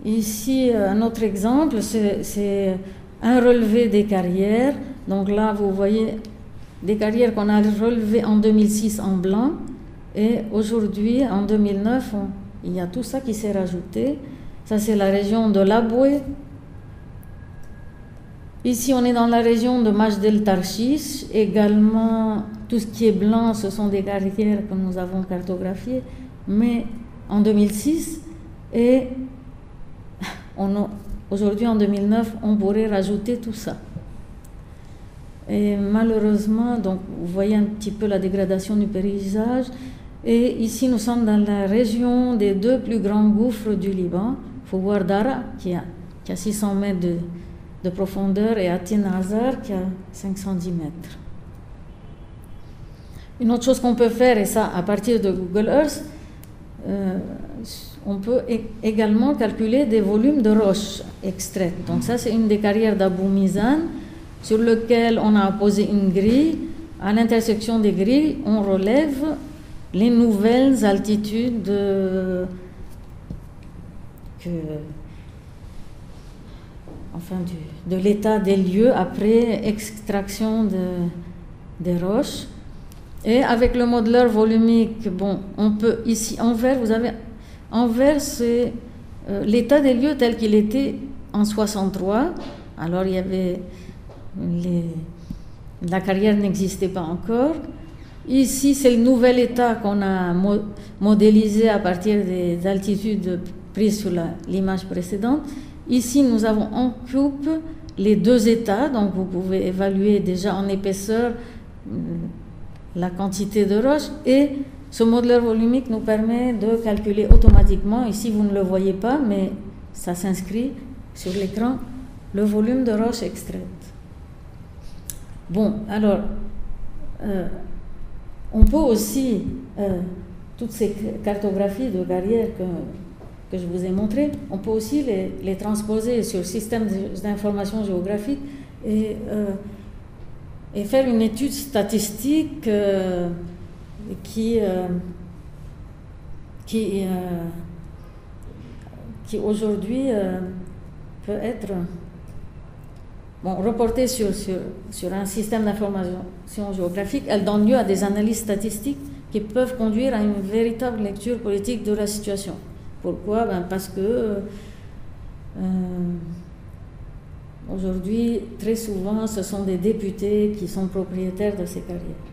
Ici, un autre exemple, c'est un relevé des carrières. Donc là, vous voyez des carrières qu'on a relevées en 2006 en blanc. Et aujourd'hui, en 2009, il y a tout ça qui s'est rajouté. Ça, c'est la région de l'Aboué. Ici, on est dans la région de Majdel Tarchiche. Également, tout ce qui est blanc, ce sont des carrières que nous avons cartographiées, mais en 2006. Et aujourd'hui, en 2009, on pourrait rajouter tout ça. Et malheureusement, donc, vous voyez un petit peu la dégradation du paysage. Et ici, nous sommes dans la région des deux plus grands gouffres du Liban. Il faut voir Dara, qui a 600 mètres de profondeur, et Atin Hazar, qui a 510 mètres. Une autre chose qu'on peut faire, et ça à partir de Google Earth, on peut également calculer des volumes de roches extraites. Donc ça, c'est une des carrières d'Abou Mizan, sur lequel on a posé une grille. À l'intersection des grilles, on relève les nouvelles altitudes de l'état des lieux après extraction des roches. Et avec le modeleur volumique, on peut ici en vert, vous avez en vert, c'est l'état des lieux tel qu'il était en 63. Alors il y avait la carrière n'existait pas encore. Ici, c'est le nouvel état qu'on a modélisé à partir des altitudes prises sur l'image précédente. Ici, nous avons en cube les deux états, donc vous pouvez évaluer déjà en épaisseur la quantité de roches, et ce modeleur volumique nous permet de calculer automatiquement, ici vous ne le voyez pas, mais ça s'inscrit sur l'écran, le volume de roches extraites. Bon, alors, on peut aussi, toutes ces cartographies de carrières que je vous ai montrées, on peut aussi les transposer sur le système d'information géographique et faire une étude statistique qui aujourd'hui peut être reportée sur un système d'information géographique. Elle donne lieu à des analyses statistiques qui peuvent conduire à une véritable lecture politique de la situation. Pourquoi ? Parce que aujourd'hui, très souvent, ce sont des députés qui sont propriétaires de ces carrières.